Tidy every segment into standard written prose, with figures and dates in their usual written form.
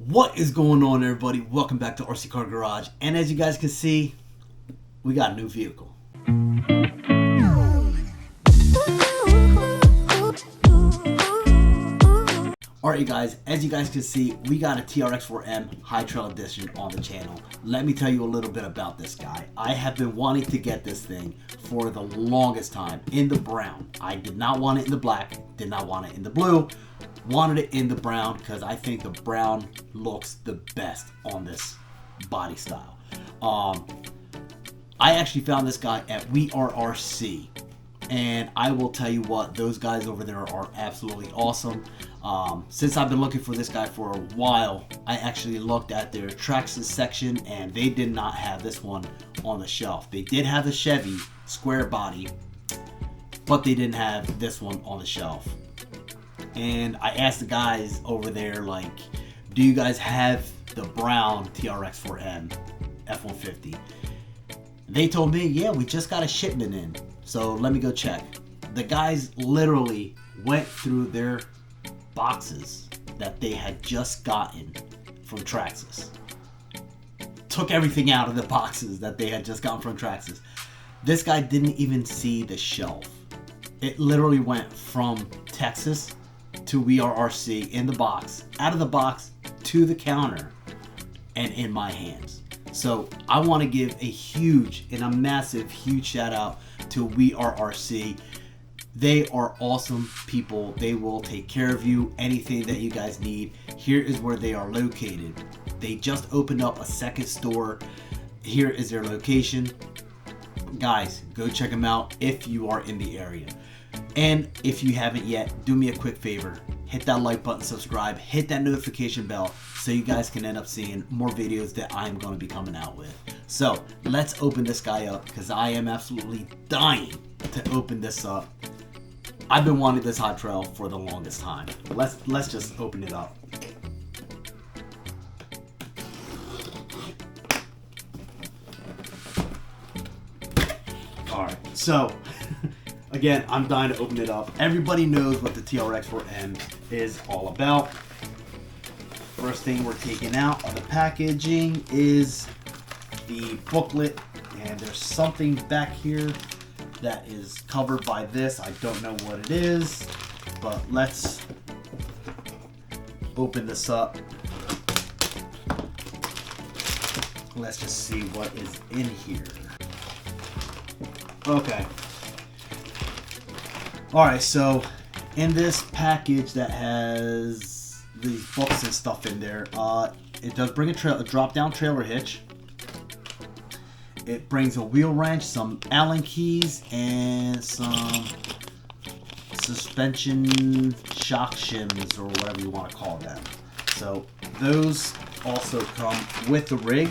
What is going on, everybody? Welcome back to RC Car Garage. And as you guys can see, we got a new vehicle. Alright, you guys, as you guys can see, we got a TRX4M Hightrail edition on the channel. Let me tell you a little bit about this guy. I have been wanting to get this thing for the longest time in the brown. I did not want it in the black, did not want it in the blue. Wanted it in the brown because I think the brown looks the best on this body style. I actually found this guy at WERRC, and I will tell you what, those guys over there are absolutely awesome. Since I've been looking for this guy for a while, I actually looked at their Traxxas section and they did not have this one on the shelf. They did have the Chevy square body, but they didn't have this one on the shelf. And I asked the guys over there, like, do you guys have the brown TRX4M F150? They told me, yeah, we just got a shipment in. So let me go check. The guys literally went through their boxes that they had just gotten from Traxxas. Took everything out of the boxes that they had just gotten from Traxxas. This guy didn't even see the shelf. It literally went from Texas to WERRC in the box, out of the box to the counter, and in my hands. So I want to give a huge and a massive huge shout out to WERRC. They are awesome people. They will take care of you, anything that you guys need. Here is where they are located. They just opened up a second store. Here is their location. Guys, go check them out if you are in the area. And if you haven't yet, do me a quick favor. Hit that like button, subscribe, hit that notification bell so you guys can end up seeing more videos that I'm going to be coming out with. So let's open this guy up because I am absolutely dying to open this up. I've been wanting this Hightrail for the longest time. Let's just open it up. Alright, so again, I'm dying to open it up. Everybody knows what the TRX4M is all about. First thing we're taking out of the packaging is the booklet, and there's something back here that is covered by this. I don't know what it is, but let's open this up. Let's just see what is in here. Okay. Alright, so in this package that has these books and stuff in there, it does bring a drop-down trailer hitch. It brings a wheel wrench, some Allen keys, and some suspension shock shims, or whatever you want to call them. So those also come with the rig.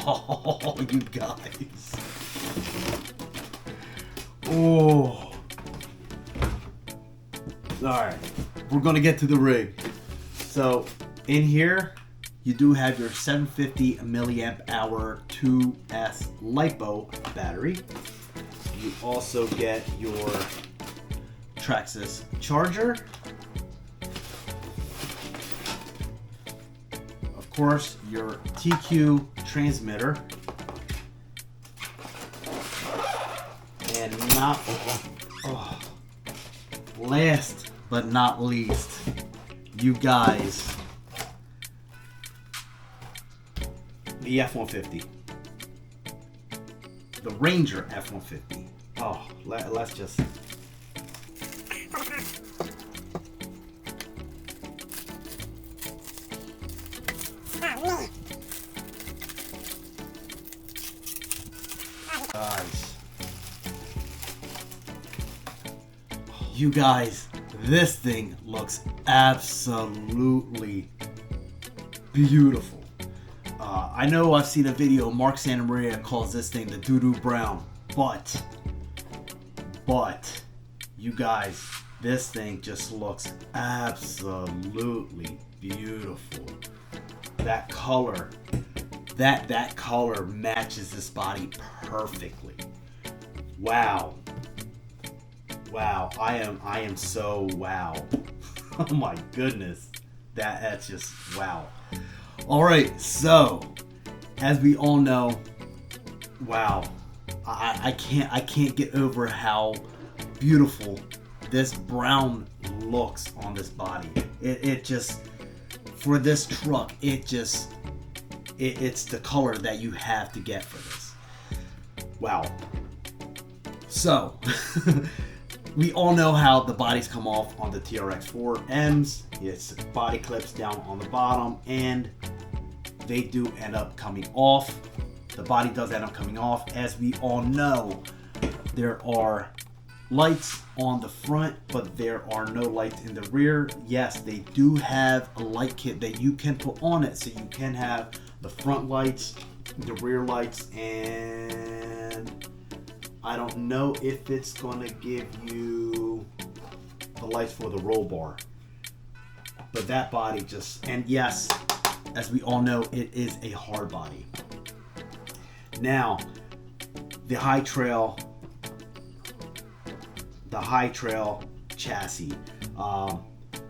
Oh, you guys. Oh. Alright, we're going to get to the rig. So, in here, you do have your 750 milliamp hour 2S LiPo battery. You also get your Traxxas charger. Of course, your TQ transmitter. And last but not least, you guys, the F-150, the Ranger F-150. Oh, let's just. Guys, you guys, this thing looks absolutely beautiful. I know I've seen a video, Mark Santamaria calls this thing the doo-doo brown, but you guys, this thing just looks absolutely beautiful. That color, that color matches this body perfectly. Wow. wow, I am so wow. Oh my goodness, that's just wow. All right, so as we all know, wow, I can't get over how beautiful this brown looks on this body. It just, for this truck, it's the color that you have to get for this. Wow. So we all know how the bodies come off on the TRX4Ms. It's body clips down on the bottom, and they do end up coming off. The body does end up coming off. As we all know, there are lights on the front, but there are no lights in the rear. Yes, they do have a light kit that you can put on it, so you can have the front lights, the rear lights, and I don't know if it's gonna give you the lights for the roll bar, but that body just, and yes, as we all know, it is a hard body. Now, the Hightrail chassis.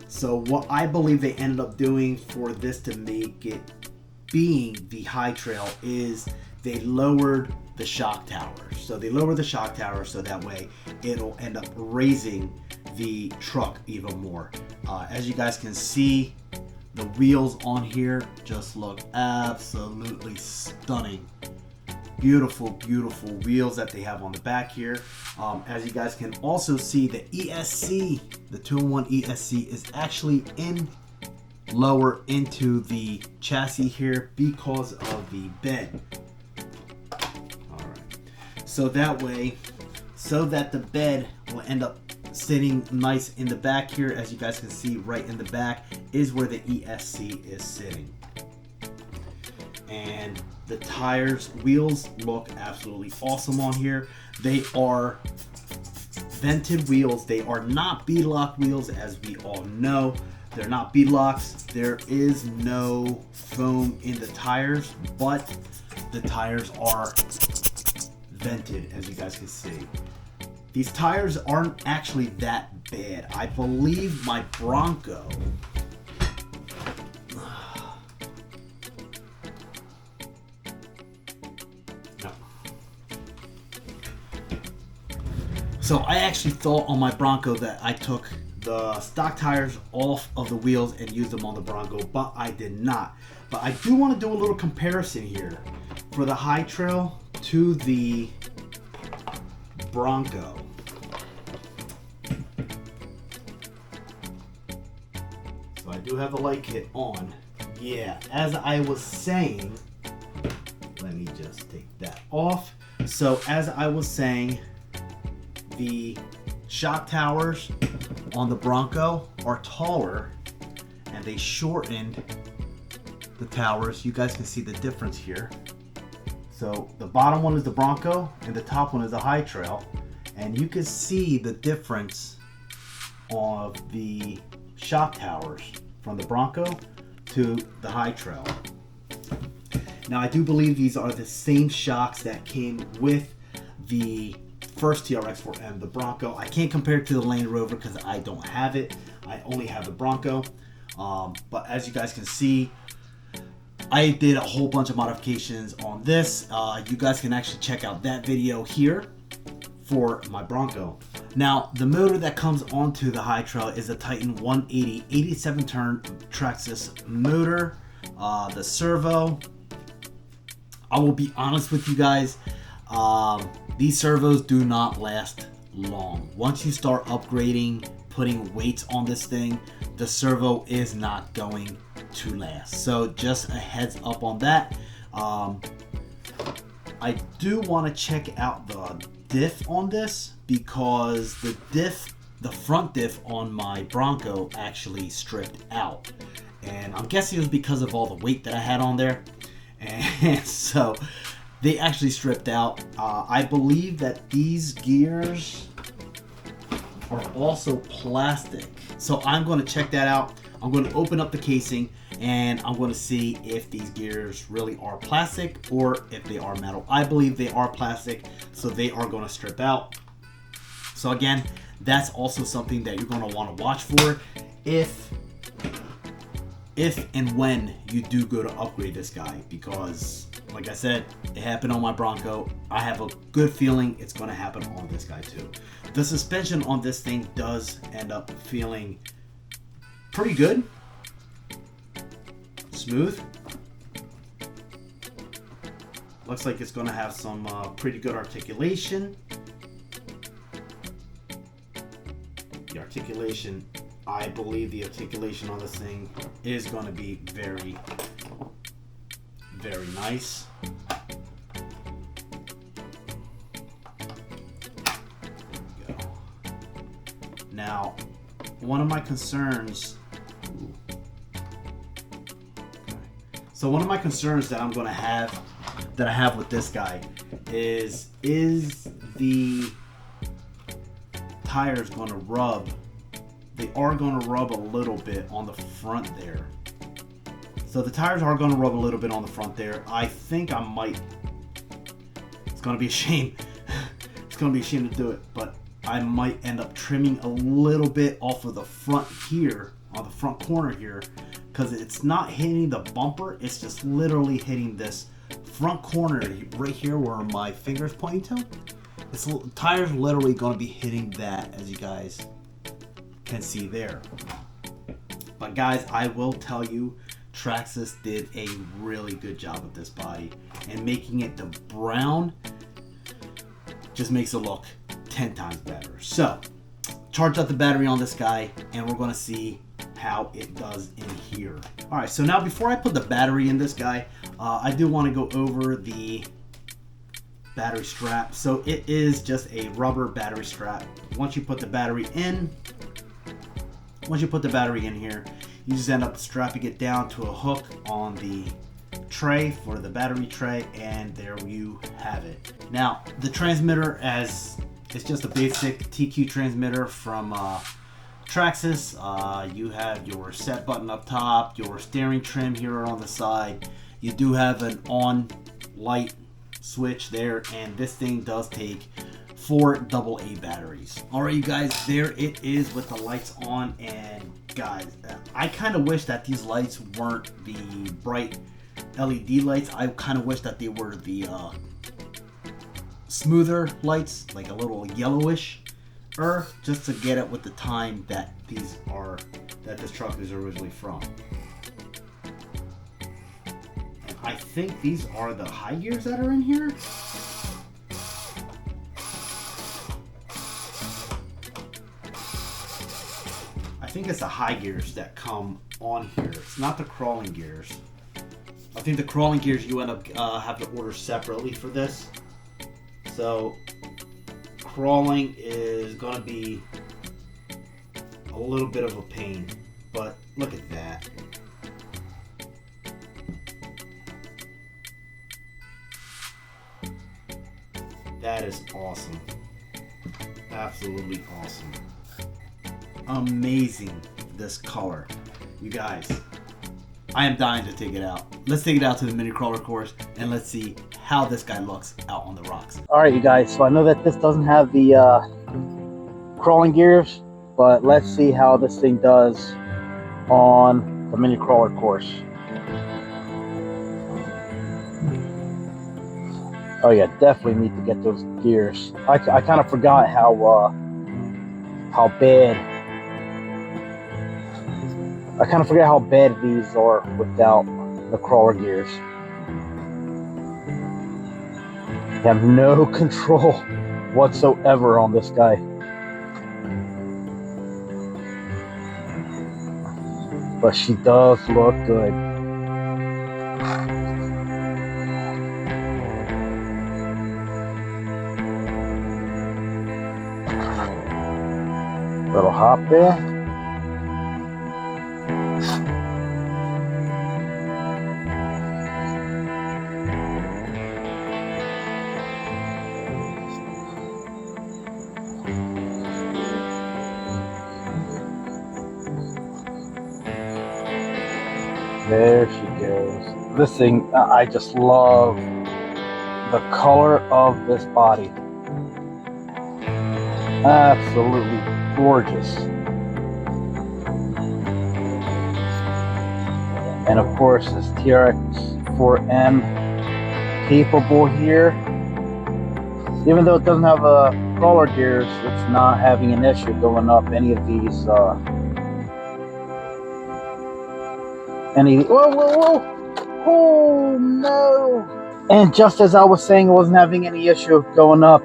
So what I believe they ended up doing for this to make it being the Hightrail is they lowered the shock tower. So they lowered the shock tower so that way it'll end up raising the truck even more. As you guys can see, the wheels on here just look absolutely stunning. Beautiful, beautiful wheels that they have on the back here. As you guys can also see, the ESC, the 2-in-1 ESC is actually in lower into the chassis here because of the bed. All right, so that way, so that the bed will end up sitting nice in the back here. As you guys can see, right in the back is where the ESC is sitting. And the tires, wheels look absolutely awesome on here. They are vented wheels. They are not beadlock wheels, as we all know. They're not beadlocks. There is no foam in the tires, but the tires are vented, as you guys can see. These tires aren't actually that bad. I believe my Bronco, so I actually thought on my Bronco that I took the stock tires off of the wheels and used them on the Bronco, but I did not. But I do want to do a little comparison here for the Hightrail to the Bronco. So I do have the light kit on. Yeah, as I was saying, let me just take that off. So as I was saying, the shock towers on the Bronco are taller and they shortened the towers. You guys can see the difference here. So the bottom one is the Bronco and the top one is the Hightrail, and you can see the difference of the shock towers from the Bronco to the Hightrail. Now I do believe these are the same shocks that came with the first TRX4M, the Bronco. I can't compare it to the Land Rover because I don't have it. I only have the Bronco. But as you guys can see, I did a whole bunch of modifications on this. You guys can actually check out that video here for my Bronco. Now, the motor that comes onto the Hightrail is a Titan 180 87 turn Traxxas motor. The servo, I will be honest with you guys, these servos do not last long. Once you start upgrading, putting weights on this thing, the servo is not going to last. So just a heads up on that. I do want to check out the diff on this because the front diff on my Bronco actually stripped out. And I'm guessing it was because of all the weight that I had on there. And so they actually stripped out. I believe that these gears are also plastic. So I'm going to check that out. I'm going to open up the casing and I'm going to see if these gears really are plastic or if they are metal. I believe they are plastic, so they are going to strip out. So again, that's also something that you're going to want to watch for if and when you do go to upgrade this guy, because like I said, it happened on my Bronco. I have a good feeling it's going to happen on this guy too. The suspension on this thing does end up feeling pretty good, smooth. Looks like it's going to have some pretty good articulation. The articulation, I believe the articulation on this thing is going to be very, very nice. There we go. Now, one of my concerns. So one of my concerns that I'm going to have, that I have with this guy, is the tires going to rub? They are going to rub a little bit on the front there. So the tires are going to rub a little bit on the front there. I think I might, it's going to be a shame. It's going to be a shame to do it, but I might end up trimming a little bit off of the front here, on the front corner here, because it's not hitting the bumper. It's just literally hitting this front corner right here where my finger's pointing to. The tire's literally going to be hitting that, as you guys can see there. But guys, I will tell you, Traxxas did a really good job with this body, and making it the brown just makes it look 10 times better. So charge up the battery on this guy and we're going to see how it does in here. All right, so now before I put the battery in this guy, I do want to go over the battery strap. So it is just a rubber battery strap. Once you put the battery in here, you just end up strapping it down to a hook on the tray for the battery tray, and there you have it. Now the transmitter, as it's just a basic TQ transmitter from Traxxas. You have your set button up top, your steering trim here on the side. You do have an on light switch there, and this thing does take 4 AA batteries. All right, you guys, there it is with the lights on. And guys, I kind of wish that these lights weren't the bright LED lights. I kind of wish that they were the smoother lights, like a little yellowish, just to get it with the time that this truck is originally from. And I think these are the high gears that are in here. I think it's the high gears that come on here. It's not the crawling gears. I think the crawling gears you end up have to order separately for this. So crawling is gonna be a little bit of a pain, but look at that. That is awesome. Absolutely awesome. Amazing, this color. You guys, I am dying to take it out. Let's take it out to the mini crawler course and let's see how this guy looks out on the rocks. All right, you guys, so I know that this doesn't have the crawling gears, but let's see how this thing does on the mini crawler course. Oh yeah, definitely need to get those gears. I kind of forgot how bad. I kind of forget how bad these are without the crawler gears. You have no control whatsoever on this guy. But she does look good. Little hop there. There she goes. This thing, I just love the color of this body. Absolutely gorgeous. And of course, this TRX4M capable here. Even though it doesn't have crawler gears, it's not having an issue going up any of these. Whoa! Oh no! And just as I was saying, I wasn't having any issue going up,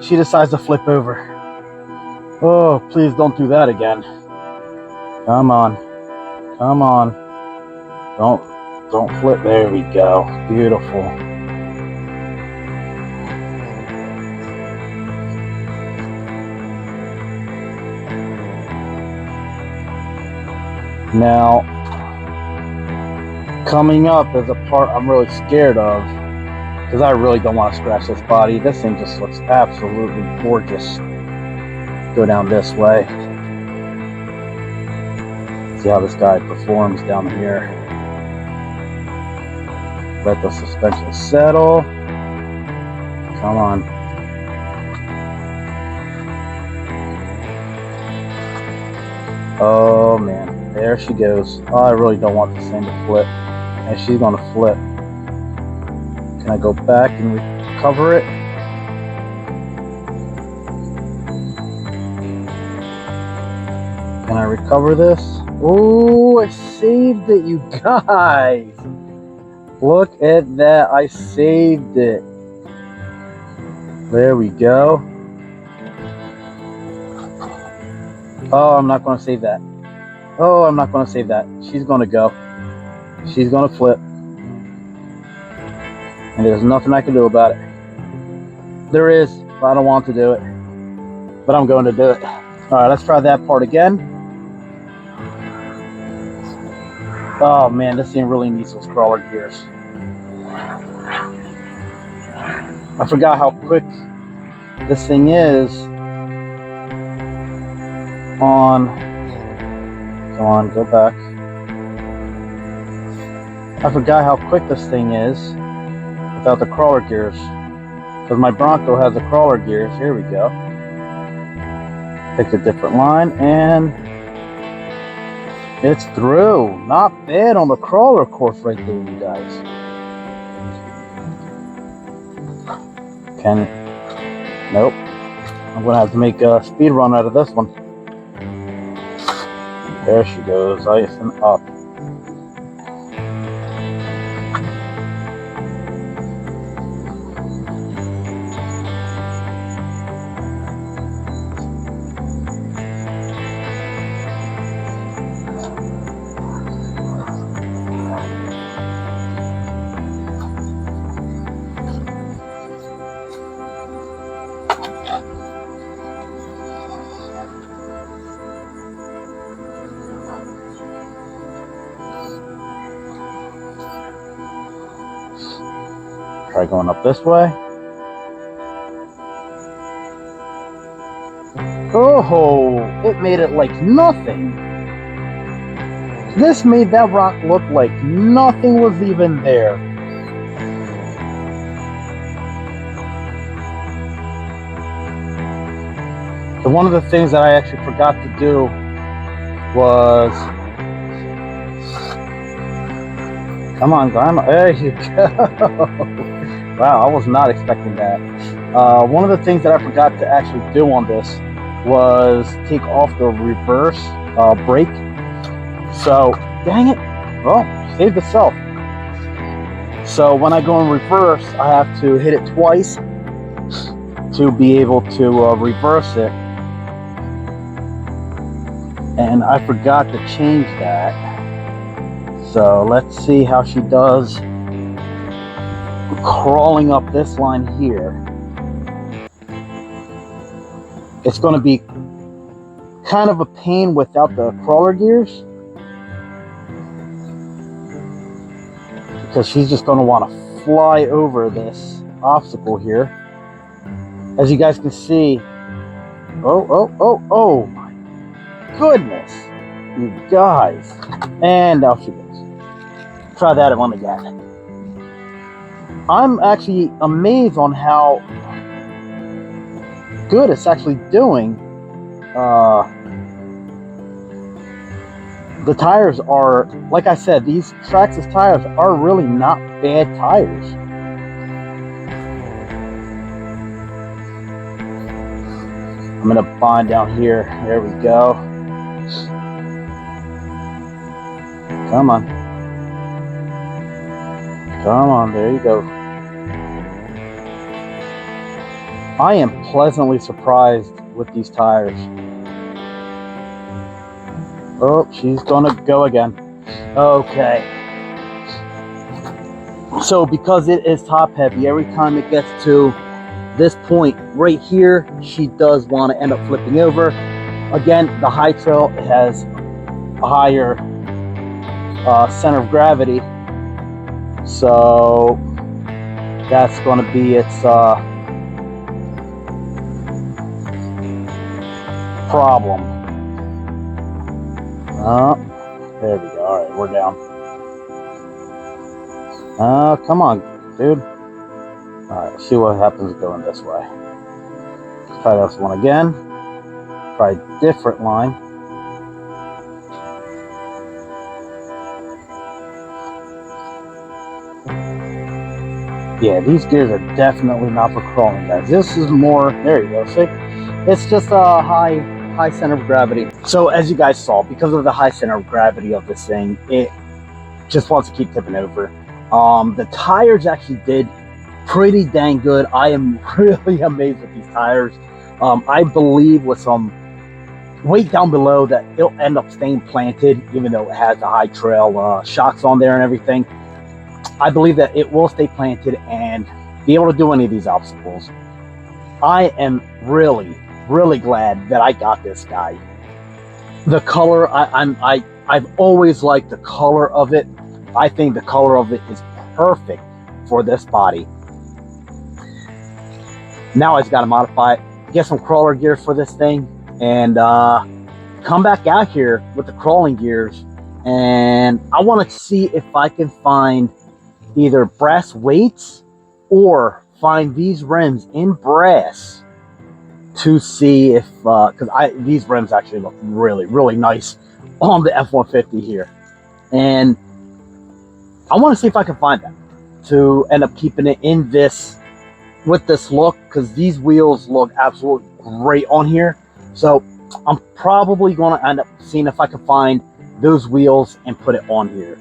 she decides to flip over. Oh, please don't do that again. Come on. Come on. Don't flip. There we go. Beautiful. Now, coming up is a part I'm really scared of, because I really don't want to scratch this body. This thing just looks absolutely gorgeous. Go down this way. See how this guy performs down here. Let the suspension settle. Come on. Oh man, there she goes. Oh, I really don't want this thing to flip. And she's gonna flip. Can I go back and recover it? Can I recover this? Oh, I saved it, you guys. Look at that, I saved it. There we go. Oh, I'm not going to save that. Oh, I'm not going to save that. She's going to go. She's going to flip. And there's nothing I can do about it. There is, but I don't want to do it. But I'm going to do it. Alright, let's try that part again. Oh man, this thing really needs those crawler gears. I forgot how quick this thing is on. Come on, go back. I forgot how quick this thing is without the crawler gears. Because my Bronco has the crawler gears. Here we go. Pick a different line and it's through. Not bad on the crawler course right there, you guys. Nope. I'm gonna have to make a speed run out of this one. There she goes, icing up. Try going up this way. Oh, it made it like nothing. This made that rock look like nothing was even there. So one of the things that I actually forgot to do was, come on, Grandma, there you go. Wow, I was not expecting that. One of the things that I forgot to actually do on this was take off the reverse brake. So, dang it. Well, saved itself. So when I go in reverse, I have to hit it twice to be able to reverse it. And I forgot to change that. So let's see how she does crawling up this line here. It's going to be kind of a pain without the crawler gears, because she's just going to want to fly over this obstacle here. As you guys can see, oh my goodness, you guys. And out she goes. Try that one again. I'm actually amazed on how good it's actually doing. The tires are, like I said, these Traxxas tires are really not bad tires. I'm gonna bind down here. There we go. Come on. Come on, there you go. I am pleasantly surprised with these tires. Oh, she's gonna go again. Okay. So because it is top heavy, every time it gets to this point right here, she does want to end up flipping over. Again, the Hightrail has a higher center of gravity, so that's going to be its problem. There we go. All right, we're down. Come on, dude. All right, let's see what happens going this way. Let's try this one again. Try a different line. Yeah, these gears are definitely not for crawling, guys. This is more, there you go, see? It's just a high center of gravity. So as you guys saw, because of the high center of gravity of this thing, it just wants to keep tipping over. The tires actually did pretty dang good. I am really amazed with these tires. I believe with some weight down below that it'll end up staying planted, even though it has the Hightrail shocks on there and everything. I believe that it will stay planted and be able to do any of these obstacles. I am really glad that I got this guy. The color, I've always liked the color of it. I think the color of it is perfect for this body. Now I just got to modify it, get some crawler gears for this thing, and come back out here with the crawling gears. And I want to see if I can find either brass weights or find these rims in brass to see if, because these rims actually look really nice on the F-150 here. And I want to see if I can find them to end up keeping it in this, with this look, because these wheels look absolutely great on here. So I'm probably going to end up seeing if I can find those wheels and put it on here.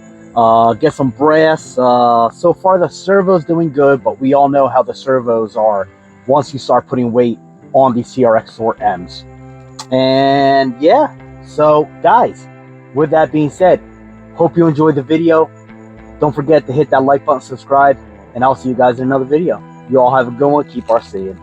Get some brass. So far the servo's doing good, but we all know how the servos are once you start putting weight on these TRX4Ms. And yeah, so guys, with that being said, hope you enjoyed the video. Don't forget to hit that like button, subscribe, and I'll see you guys in another video. You all have a good one. Keep RCing.